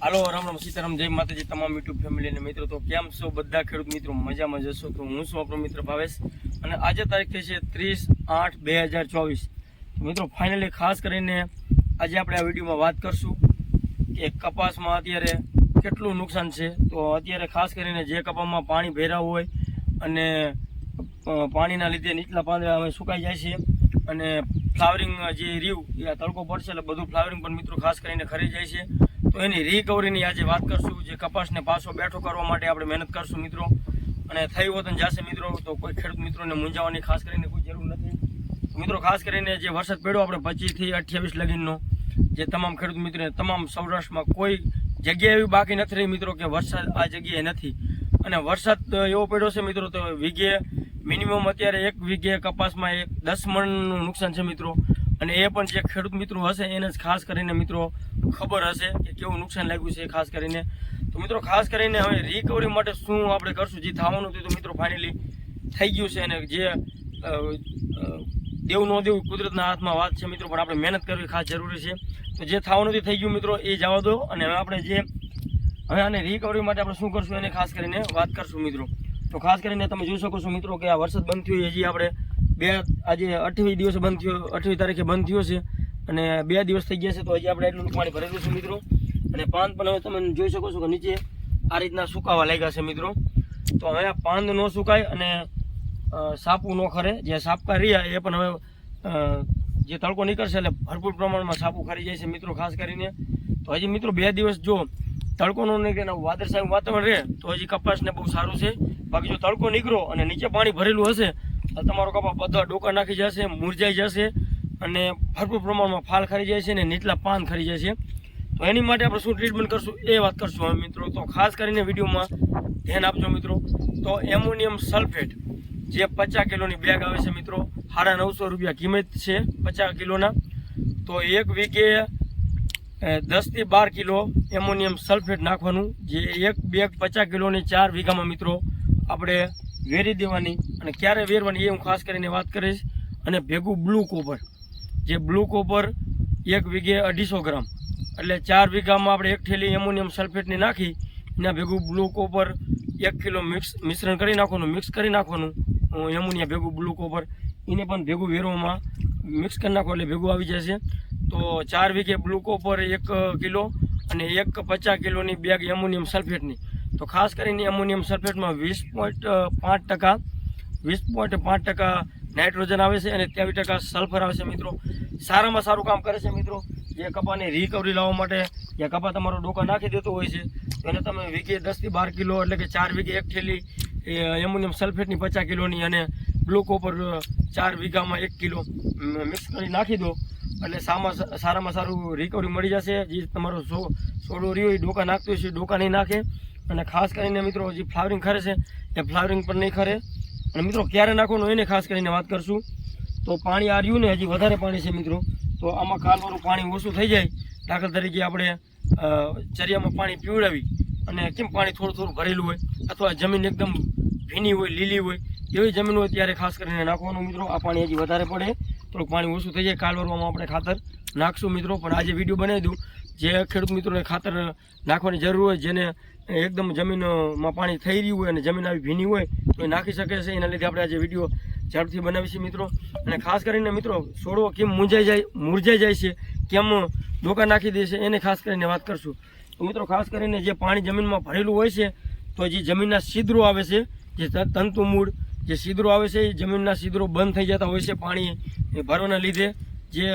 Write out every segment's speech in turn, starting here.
હાલો રામ રામ સીતારામ જય માતાજી તમામ યુટ્યુબ ફેમિલી અને મિત્રો તો કેમ છો બધા ખેડૂત મિત્રો મજામાં જશો તો હું છું આપણો મિત્ર ભાવેશ અને આજે તારીખ થઈ છે 30/8/2024 મિત્રો ફાઇનલી ખાસ કરીને આજે આપણે આ વિડીયોમાં વાત કરશું કે કપાસમાં અત્યારે કેટલું નુકસાન છે। તો અત્યારે ખાસ કરીને જે કપાસમાં પાણી ભર્યા હોય અને પાણીના લીધે નીચલા પાંદડા હવે સુકાઈ જાય છે અને ફ્લાવરિંગ જે રહ્યું એ તડકો પડશે એટલે બધું ફ્લાવરિંગ પણ મિત્રો ખાસ કરીને ખરી જાય છે। તો એની રિકવરીની આજે વાત કરશું, જે કપાસને પાછો બેઠો કરવા માટે આપણે મહેનત કરશું મિત્રો, અને થઈ વતન જશે મિત્રો તો કોઈ ખેડૂત મિત્રોને મૂંઝાવાની ખાસ કરીને કોઈ જરૂર નથી મિત્રો। ખાસ કરીને જે વરસાદ પડ્યો આપણે 25 થી 28 લગીનનો, જે તમામ ખેડૂત મિત્રોને તમામ સૌરાષ્ટ્રમાં કોઈ જગ્યા એવી બાકી નથી રહી મિત્રો કે વરસાદ આ જગ્યાએ નથી, અને વરસાદ એવો પડ્યો છે મિત્રો તો વીઘે મિનિમમ અત્યારે એક વીઘે કપાસમાં 10 મણનું નુકસાન છે મિત્રો, અને એ પણ જે ખેડૂત મિત્રો હશે એને જ ખાસ કરીને મિત્રો ખબર હશે કે કેવું નુકસાન લાગ્યું છે ખાસ કરીને। તો મિત્રો ખાસ કરીને હવે રિકવરી માટે શું આપણે કરશું, જે થવાનું હતું તો મિત્રો ફાઇનલી થઈ ગયું છે, અને જે દેવું ન દેવું કુદરતના હાથમાં વાત છે મિત્રો, પણ આપણે મહેનત કરવી ખાસ જરૂરી છે। તો જે થવાનું હતું થઈ ગયું મિત્રો, એ જવા દો, અને હવે આપણે હવે આને રિકવરી માટે આપણે શું કરશું એને ખાસ કરીને વાત કરશું મિત્રો। તો ખાસ કરીને તમે જોઈ શકો છો મિત્રો કે આ વરસાદ બંધ થયો હજી આપણે આજે 28 દિવસે બંધ થયો, 28 તારીખે બંધ થયો છે અને 2 દિવસ થઈ ગયા છે, તો હજી આપણે એટલું પાણી ભરેલું છે મિત્રો, અને પાન પણ હવે તમે જોઈ શકો છો કે નીચે આ રીતના સુકાવા લાગ્યા છે મિત્રો। તો હવે આ પાન ન સુકાય અને સાપું ન ખરે, જે સાપકા રહ્યા એ પણ હવે જે તડકો નીકળશે એટલે ભરપૂર પ્રમાણમાં સાપું ખરી જાય છે મિત્રો ખાસ કરીને। તો હજી મિત્રો 2 દિવસ જો તડકો ન નીકળે વાદળછાયું વાતાવરણ રહે તો હજી કપાસને બહુ સારું છે, બાકી જો તડકો નીકળો અને નીચે પાણી ભરેલું હશે તો તમારો કપાસ બધા ડોકા નાખી જશે, મુરઝાઈ જશે અને ભરપૂર પ્રમાણમાં ફાલ ખરી જાય છે અને નીચલા પાન ખરી જાય છે। તો એની માટે આપણે શું ટ્રીટમેન્ટ કરશું એ વાત કરશું હવે મિત્રો। તો ખાસ કરીને વિડીયોમાં ધ્યાન આપજો મિત્રો। તો એમોનિયમ સલ્ફેટ જે 50 કિલોની બેગ આવે છે મિત્રો, 950 રૂપિયા કિંમત છે 50 કિલોના। તો એક વીઘે 10 થી 12 કિલો એમોનિયમ સલ્ફેટ નાખવાનું, જે એક બેગ 50 કિલોની 4 વીઘામાં મિત્રો આપણે વેરી દેવાની, અને ક્યારે વેરવાની એ હું ખાસ કરીને વાત કરીશ। અને ભેગું બ્લુ કોપર, જે બ્લુ કોપર એક વીઘે 250 ગ્રામ, એટલે 4 વીઘામાં આપણે એક થેલી એમોનિયમ સલ્ફેટની નાખી એના ભેગું બ્લુ કોપર 1 કિલો મિશ્રણ કરી નાખવાનું, મિક્સ કરી નાખવાનું એમોનિયા ભેગું બ્લુ કોપર, એને પણ ભેગું વેરવામાં મિક્સ કરી નાખો એટલે ભેગું આવી જશે। તો 4 વીઘે બ્લુ કોપર 1 કિલો અને એક 50 કિલોની બેગ એમોનિયમ સલ્ફેટની। તો ખાસ કરીને એમોનિયમ સલ્ફેટમાં 20.5% નાઇટ્રોજન આવે છે અને 23% સલ્ફર આવે છે મિત્રો। સારામાં સારું કામ કરે છે મિત્રો, જે કપાની રિકવરી લાવવા માટે, જે કપા તમારો ડોકા નાખી દેતો હોય છે તો એને તમે વીઘે 10 થી 12 કિલો એટલે કે 4 વીઘે એક થેલી એમોનિયમ સલ્ફેટની 50 કિલોની અને બ્લુ કોપર 4 વીઘામાં 1 કિલો મિક્સ કરી નાખી દો, એટલે સારામાં સારું રિકવરી મળી જશે। જે તમારો સોડો રહ્યો એ ડોકા નાખતો હોય છે ડોકા નહીં નાખે, અને ખાસ કરીને મિત્રો જે ફ્લાવરિંગ ખરે છે એ ફ્લાવરિંગ પણ નહીં ખરે। અને મિત્રો ક્યારે નાખવાનું એને ખાસ કરીને વાત કરશું। તો પાણી આ રહ્યું ને હજી વધારે પાણી છે મિત્રો, તો આમાં કાલવાળું પાણી ઓછું થઈ જાય, દાખલા તરીકે આપણે ચરિયામાં પાણી પીવડાવી અને કેમ પાણી થોડું થોડું ભરેલું હોય અથવા જમીન એકદમ ભીની હોય લીલી હોય એવી જમીન હોય ત્યારે ખાસ કરીને નાખવાનું મિત્રો। આ પાણી હજી વધારે પડે, થોડુંક પાણી ઓછું થઈ જાય, કાલવારમાં આપણે ખાતર નાખશું મિત્રો। પણ આજે વિડીયો બનાવી દઉં, જે ખેડૂત મિત્રોને ખાતર નાખવાની જરૂર હોય, જેને એકદમ જમીનમાં પાણી થઈ રહ્યું હોય અને જમીન આવી ભીની હોય તો એ નાખી શકે છે, એના લીધે આપણે આજે વિડીયો ઝડપથી બનાવીશું મિત્રો। અને ખાસ કરીને મિત્રો છોડવો કેમ મુરઝાઈ જાય છે, કેમ ડોકા નાખી દે છે એને ખાસ કરીને વાત કરશું। તો મિત્રો ખાસ કરીને જે પાણી જમીનમાં ભરેલું હોય છે તો જે જમીનના છિદ્રો આવે છે, જે તંતુ મૂળ જે છિદ્રો આવે છે એ જમીનના છિદ્રો બંધ થઈ જતા હોય છે પાણી ભરવાના લીધે। જે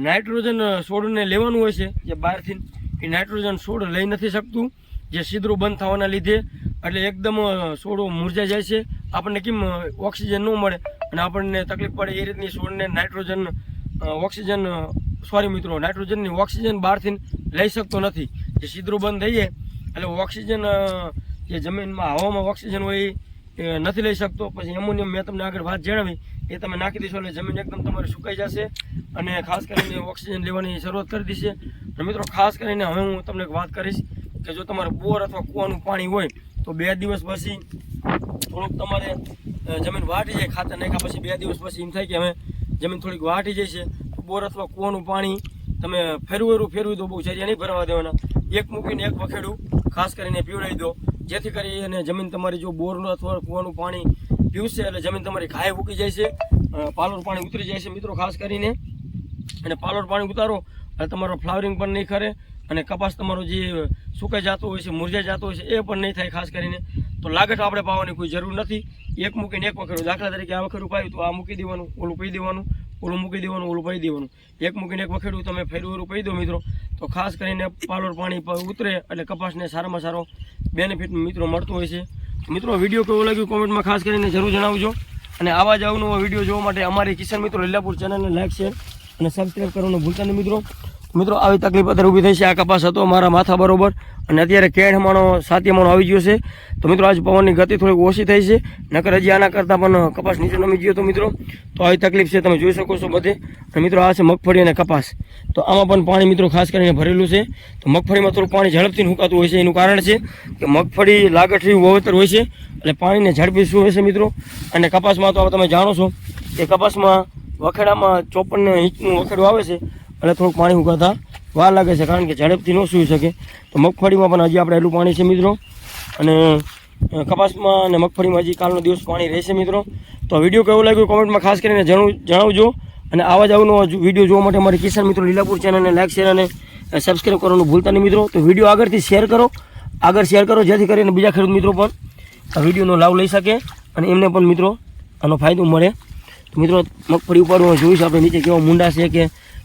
નાઇટ્રોજન છોડને લેવાનું હોય છે જે બહારથી, એ નાઇટ્રોજન છોડ લઈ નથી શકતું, જે છિદ્રો બંધ થવાના લીધે, એટલે એકદમ છોડો મુરઝાઈ જાય છે, આપણને કેમ ઓક્સિજન ન મળે અને આપણને તકલીફ પડે એ રીતની છોડને નાઇટ્રોજનની ઓક્સિજન બહારથી લઈ શકતો નથી, જે છિદ્રો બંધ થઈ જાય એટલે ઓક્સિજન જે જમીનમાં હવામાં ઓક્સિજન હોય એ નથી લઈ શકતો। પછી એમોનિયમ મેં તમને આગળ વાત જણાવી એ તમે નાખી દેશો એટલે જમીન એકદમ તમારી સુકાઈ જશે અને ખાસ કરીને ઓક્સિજન લેવાની શરૂઆત કરી દેશે। અને મિત્રો ખાસ કરીને હવે હું તમને એક વાત કરીશ કે જો તમારે બોર અથવા કૂવાનું પાણી હોય તો 2 દિવસ પછી થોડુંક તમારે જમીન વાટી જાય, ખાતર નાખ્યા પછી 2 દિવસ પછી એમ થાય કે હવે જમીન થોડીક વાટી જાય છે, તો બોર અથવા કૂવાનું પાણી તમે ફેરવી દો, બહુ ચરિયા નહીં ભરવા દેવાના, એક મૂકીને એક વખેડું ખાસ કરીને પીવડાવી દો, જેથી કરી અને જમીન તમારી જો બોરનું અથવા કૂવાનું પાણી પીવશે એટલે જમીન તમારી ઘાય ઉગી જાય છે, પાલોર પાણી ઉતરી જાય છે મિત્રો ખાસ કરીને. અને પાલોર પાણી ઉતારો એટલે તમારો ફ્લાવરિંગ પણ નહીં ખરે અને કપાસ તમારો જે સુકાઈ જતો હોય છે, મુરઝાઈ જતો હોય છે એ પણ નહીં થાય ખાસ કરીને. તો લાગટ આપણે પાવાની કોઈ જરૂર નથી, એક મૂકીને એક વખેડું. દાખલા તરીકે આ વખેડું પાયું તો આ મૂકી દેવાનું, ઓલું પી દેવાનું, ઓલું મૂકી દેવાનું, ઓલું પાઈ દેવાનું. એક મૂકીને એક વખેડું તમે ફેરવું પી દો મિત્રો, તો ખાસ કરીને પાલોર પાણી ઉતરે એટલે કપાસને સારામાં સારો બેનિફિટ મિત્રો મળતું હોય છે. મિત્રો વિડીયો કેવો લાગ્યો કોમેન્ટમાં ખાસ કરીને જરૂર જણાવજો. અને આવા જ અવનવો વિડીયો જોવા માટે અમારી કિસાન મિત્રો લીલાપુર ચેનલને લાઈક શેર અને સબસ્ક્રાઈબ કરવાનું ભૂલતા નહીં મિત્રો. મિત્રો આવી તકલીફ અત્યારે ઊભી થઈ છે. આ કપાસ હતો મારા માથા બરોબર અને અત્યારે કેળમાણો સાતીમાણો આવી ગયો છે. તો મિત્રો આજ પવનની ગતિ થોડીક ઓછી થઈ છે, નકર હજી આના કરતાં પણ કપાસ નીચે નમી ગયો હતો મિત્રો. તો આવી તકલીફ છે, તમે જોઈ શકો છો બધે. અને મિત્રો આ છે મગફળી અને કપાસ, તો આમાં પણ પાણી મિત્રો ખાસ કરીને ભરેલું છે. તો મગફળીમાં થોડું પાણી ઝડપથી હુકાતું હોય છે, એનું કારણ છે કે મગફળી લાગઠરી વાવેતર હોય છે એટલે પાણીને ઝડપી શું હોય છે મિત્રો. અને કપાસમાં તો તમે જાણો છો કે કપાસમાં વખેડામાં 54 ઇંચનું વખેડું આવે છે એટલે થોડુંક પાણી ઉગાતા વાર લાગે છે, કારણ કે ઝડપથી ન સૂઈ શકે. તો મગફળીમાં પણ હજી આપણે એટલું પાણી છે મિત્રો, અને કપાસમાં અને મગફળીમાં હજી કાલનો દિવસ પાણી રહેશે મિત્રો. તો વિડીયો કેવો લાગ્યો કોમેન્ટમાં ખાસ કરીને જણાવજો. અને આવા જ આવનો વિડીયો જોવા માટે અમારી કિસાન મિત્રો લીલાપુર ચેનલને લાઈક શેર અને સબસ્ક્રાઈબ કરવાનું ભૂલતા નહીં મિત્રો. તો વિડીયો આગળ શેર કરો જેથી કરીને બીજા ખેડૂત મિત્રો પણ આ વિડીયોનો લાભ લઈ શકે અને એમને પણ મિત્રો આનો ફાયદો મળે. તો મિત્રો મગફળી ઉપાડવા જોઈશું આપણે નીચે કેવા મુંડા છે કે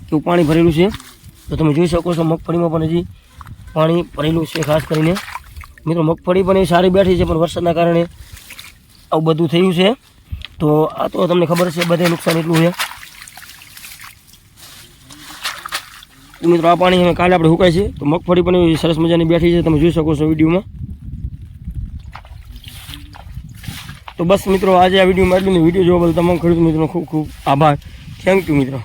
કેવું પાણી ભરેલું છે. તો તમે જોઈ શકો છો મગફળીમાં પણ હજી પાણી ભરેલું છે ખાસ કરીને મિત્રો. મગફળી પણ એ સારી બેઠી છે, પણ વરસાદના કારણે આવું બધું થયું છે. તો આ તો તમને ખબર છે બધે નુકસાન એટલું છે. મિત્રો આ પાણી હવે કાલે આપણે સુકાય છે, તો મગફળી પણ એવી સરસ મજાની બેઠી છે, તમે જોઈ શકો છો વિડીયોમાં. તો બસ મિત્રો આજે આ વિડીયોમાં એટલું. વિડીયો જોવા બદલ તમામ ખેડૂત મિત્રો ખૂબ ખૂબ આભાર. થેન્ક યુ મિત્રો.